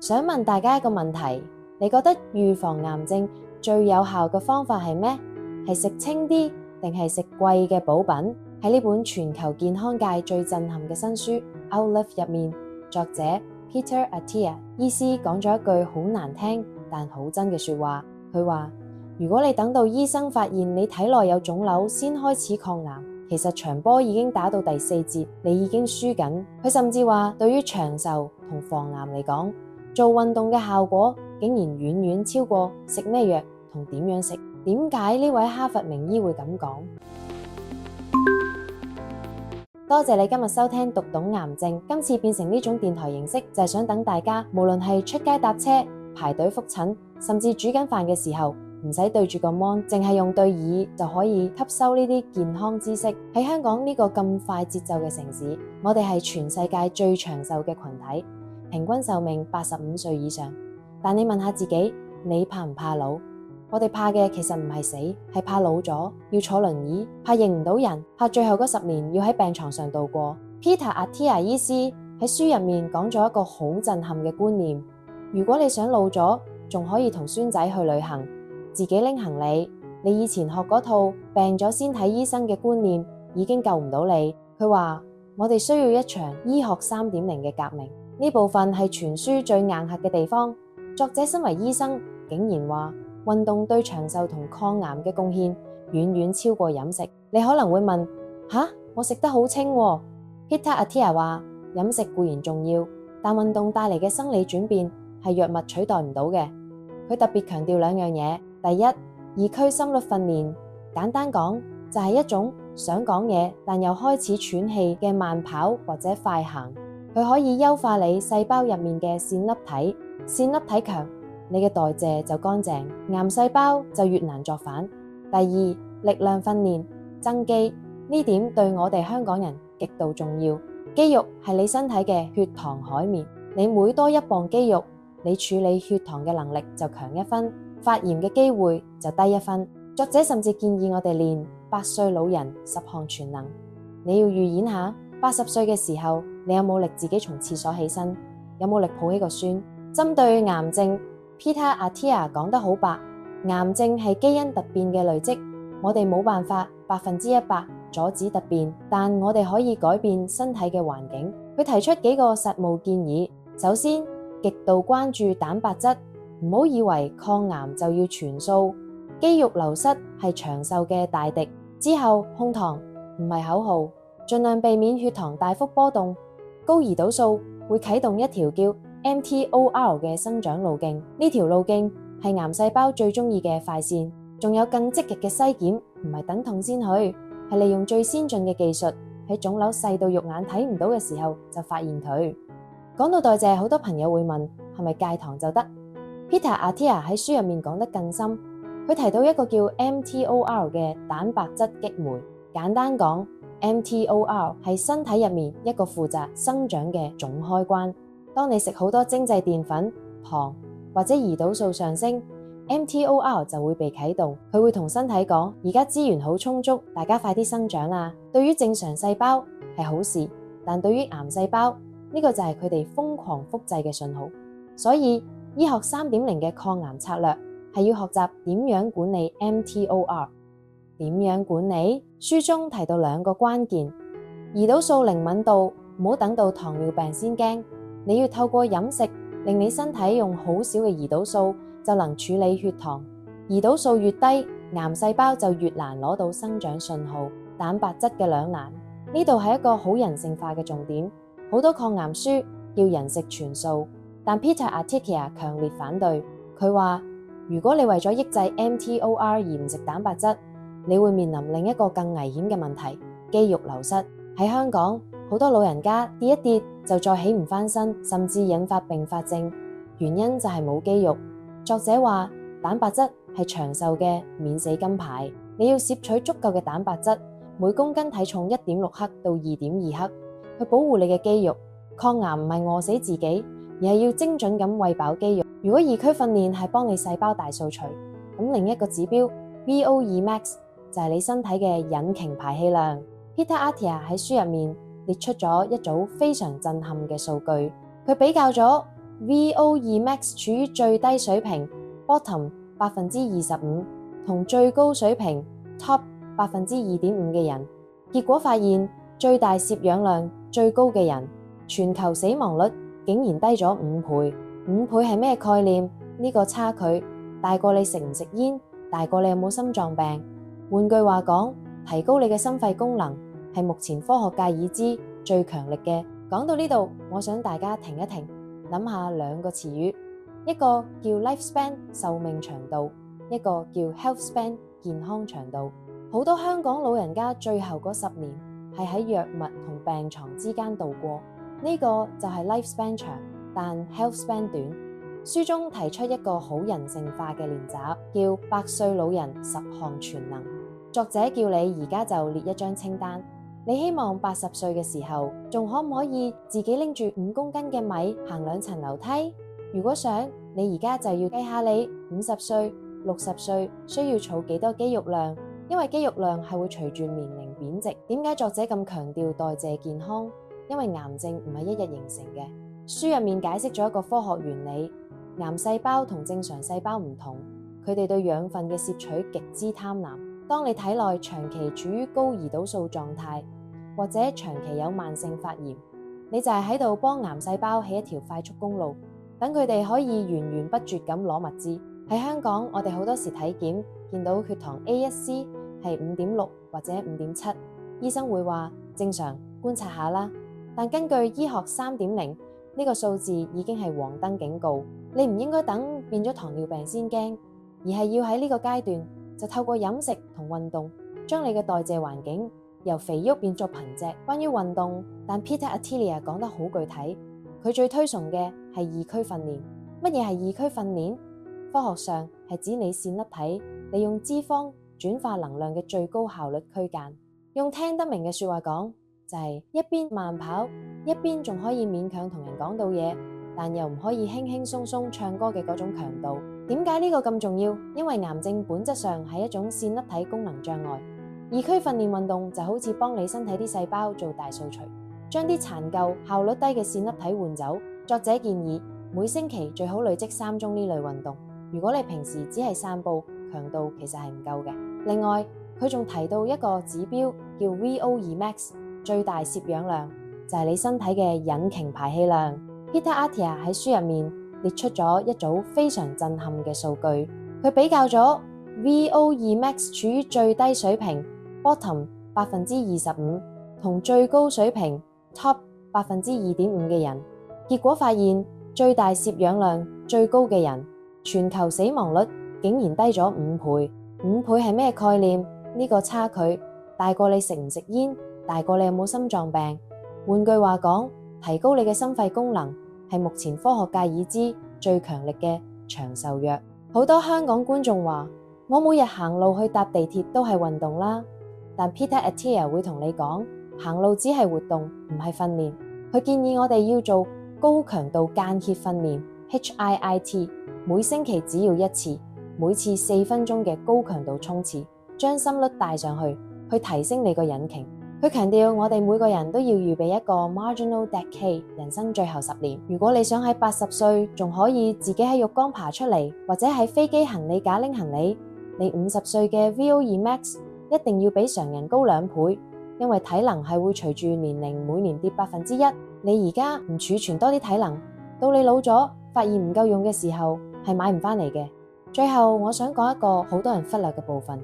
想問大家一個問題，你覺得預防癌症最有效嘅方法係咩？係食清啲定係食貴嘅補品？喺呢本全球健康界最震撼嘅新書《Outlive》入面，作者 Peter Attia 醫師講咗一句好難聽但好真嘅說話。佢話：如果你等到醫生發現你體內有腫瘤先開始抗癌，其實場波已經打到第4節，你已經輸緊。佢甚至話，對於長壽同防癌嚟講，做運動嘅效果竟然遠遠超過食咩藥同點樣食。點解呢位哈佛名醫會咁講？多謝你今日收聽讀懂癌症。今次變成呢種電台形式，就係想等大家無論係出街搭車、排隊覆診，甚至煮緊飯嘅時候，唔使對住個 mon，淨係用對耳就可以吸收呢啲健康知識。喺香港呢個咁快節奏嘅城市，我哋係全世界最長壽嘅群體，平均壽命85歲以上。但你問下自己，你怕唔怕老？我哋怕嘅其實唔係死，係怕老咗要坐輪椅，怕認唔到人，怕最後嗰10年要喺病床上度過。Peter Attia 醫師喺書入面講咗一個好震撼嘅觀念：如果你想老咗仲可以同孫仔去旅行，自己拎行李，你以前學嗰套病咗先睇醫生嘅觀念已經救唔到你。佢話我哋需要一場醫學3.0嘅革命。呢部分係全書最硬核嘅地方。作者身為醫生，竟然話運動對長壽同抗癌嘅貢獻遠遠超過飲食。你可能會問：吓，我食得好清喎。Peter Attia 話飲食固然重要，但運動帶嚟嘅生理轉變係藥物取代唔到嘅。佢特別強調2樣嘢。第一，2區心率訓練，簡單講就係一種想講嘢但又開始喘氣嘅慢跑或者快行。佢可以優化你細胞入面嘅線粒體，線粒體強，你嘅代謝就乾淨，癌細胞就越難作反。第二，力量訓練，增肌，呢點對我哋香港人極度重要。肌肉係你身體嘅血糖海綿，你每多1磅肌肉，你處理血糖嘅能力就強1分，發炎嘅機會就低1分。作者甚至建議我哋練100歲老人10項全能。你要預演下80歲嘅時候，你有冇力自己從廁所起身？有冇力抱起個孫？針對癌症，Peter Attia 講得好白，癌症係基因突變嘅累積，我哋冇辦法100%阻止突變，但我哋可以改變身體嘅環境。佢提出幾個實務建議。首先，極度關注蛋白質，唔好以為抗癌就要全素，肌肉流失係長壽嘅大敵。之後，控糖唔係口號，盡量避免血糖大幅波動。高胰島素會啟動一條叫 mTOR 嘅生長路徑，呢條路徑係癌細胞最中意嘅快線。仲有更積極嘅篩檢，唔係等痛先去，係利用最先進嘅技術，喺腫瘤細到肉眼睇唔到嘅時候就發現佢。講到代謝，好多朋友會問係咪戒糖就得？ Peter Attia 喺書入面講得更深，佢提到一個叫 mTOR 嘅蛋白質激酶。簡單講，mTOR 係身體入面一個負責生長嘅總開關。當你食好多精製澱粉、糖或者胰島素上升， mTOR 就會被啟動，佢會同身體講：而家資源好充足，大家快啲生長啦。對於正常細胞係好事，但對於癌細胞呢個就係佢哋瘋狂複製嘅信號。所以醫學3.0嘅抗癌策略係要學習點樣管理 mTOR。點樣管理？書中提到2個關鍵：胰島素靈敏度，唔好等到糖尿病先驚。你要透過飲食令你身體用好少嘅胰島素就能處理血糖。胰島素越低，癌細胞就越難攞到生長信號。蛋白質嘅兩難，呢度係一個好人性化嘅重點。好多抗癌書叫人食全素，但 Peter Attia 強烈反對。佢話如果你為咗抑制 mTOR 而唔食蛋白質，你會面臨另一個更危險嘅問題：肌肉流失。喺香港，好多老人家跌一跌就再起唔返身，甚至引發併發症，原因就係冇肌肉。作者話蛋白質係長壽嘅免死金牌，你要攝取足夠嘅蛋白質，每公斤體重1.6克到2.2克，去保護你嘅肌肉。抗癌唔係餓死自己，而係要精準咁餵飽肌肉。如果2區訓練係幫你細胞大掃除，咁另一個指標 VO2 max 就係你身體嘅引擎排氣量。Peter Attia 喺書入面列出咗一組非常震撼嘅數據，佢比較咗 VO2 Max 處於最低水平 bottom 25%同最高水平 top 2.5% 嘅人，結果發現最大攝氧量最高嘅人，全球死亡率竟然低咗5倍。5倍係咩概念？呢個差距大過你食唔食煙，大過你有冇心臟病。換句話講，提高你嘅心肺功能係目前科學界已知最強力嘅。講到呢度，我想大家停一停，諗下兩個詞語，一個叫 lifespan 壽命長度，一個叫 healthspan 健康長度。好多香港老人家最後嗰10年係喺藥物同病床之間度過，呢個就係 lifespan 長，但 healthspan 短。書中提出一個好人性化嘅練習，叫100歲老人10項全能。作者叫你而家就列一張清單，你希望80歲嘅時候，仲可唔可以自己拎住5公斤嘅米行2層樓梯？如果想，你而家就要計下你50歲、60歲需要儲幾多肌肉量，因為肌肉量係會隨住年齡貶值。點解作者咁強調代謝健康？因為癌症唔係一日形成嘅。書入面解釋咗一個科學原理，癌細胞同正常細胞唔同，佢哋對養分嘅攝取極之貪婪。當你體內長期處於高胰島素狀態，或者長期有慢性發炎，你就係喺度幫癌細胞起一條快速公路，等佢哋可以源源不絕咁攞物資。喺香港，我哋好多時體檢見到血糖 A1C 係5.6或者5.7，醫生會話正常，觀察下啦。但根據醫學3.0，呢個數字已經係黃燈警告，你唔應該等變咗糖尿病先驚，而係要喺呢個階段就透過飲食同運動，將你嘅代謝環境由肥沃變作貧瘠。關於運動，但 Peter Attia 講得好具體，佢最推崇嘅係二區訓練。乜嘢係二區訓練？科學上係指你線粒體利用脂肪轉化能量嘅最高效率區間。用聽得明嘅說話講，就係一邊慢跑，一邊仲可以勉強同人講到嘢，但又唔可以輕輕鬆鬆唱歌嘅嗰種強度。點解呢個咁重要？因為癌症本質上係一種線粒體功能障礙。二區訓練運動就好似幫你身體啲細胞做大掃除，將啲殘舊效率低嘅線粒體換走。作者建議每星期最好累積3宗呢類運動。如果你平時只係散步，強度其實係唔夠嘅。另外，佢仲提到一個指標叫 VO2 Max 最大攝氧量，就係你身體嘅引擎排氣量。Peter Attia 喺書入面列出咗一組非常震撼嘅數據，佢比較咗 VO2 Max 處於最低水平 bottom 25%同最高水平 top 2.5% 嘅人，結果發現最大攝氧量最高嘅人，全球死亡率竟然低咗5倍。5倍係咩概念？呢個差距大過你食唔食煙，大過你有冇心臟病。換句話講，提高你嘅心肺功能係目前科學界已知最強力嘅長壽藥。好多香港觀眾話，我每日行路去搭地鐵都係運動啦。但 Peter Attia 會同你講，行路只係活動，唔係訓練。佢建議我哋要做高強度間歇訓練 HIIT， 每星期只要1次，每次4分鐘嘅高強度衝刺，將心率帶上去，去提升你個引擎。佢強調我哋每個人都要預備一個 marginal decade 人生最後10年。如果你想喺80歲仲可以自己喺浴缸爬出嚟，或者喺飛機行李架拎行李，你50歲嘅 VO2 Max 一定要比常人高2倍，因為體能係會隨住年齡每年跌1%。你而家唔儲存多啲體能，到你老咗發現唔夠用嘅時候係買唔返嚟嘅。最後我想講一個好多人忽略嘅部分，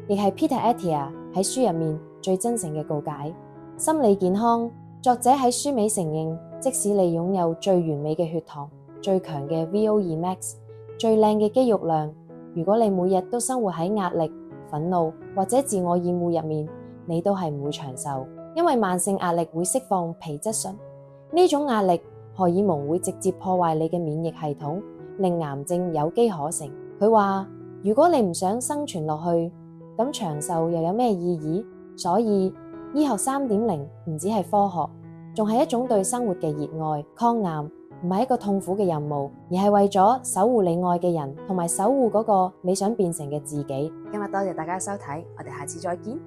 亦係 Peter Attia 喺書入面最真誠嘅告解。心理健康，作者喺書尾承認，即使你擁有最完美嘅血糖、最強嘅 VO2 Max、最靚嘅肌肉量，如果你每日都生活喺壓力、憤怒或者自我厭惡入面，你都係唔會長壽。因為慢性壓力會釋放皮質醇，呢種壓力荷爾蒙會直接破壞你嘅免疫系統，令癌症有機可乘。佢話，如果你唔想生存落去，咁長壽又有咩意義？所以醫學3.0唔只係科學，仲係一種對生活嘅熱愛。抗癌唔係一個痛苦嘅任務，而係為咗守護你愛嘅人，同埋守護嗰個你想變成嘅自己。今日多謝大家收睇，我哋下次再見。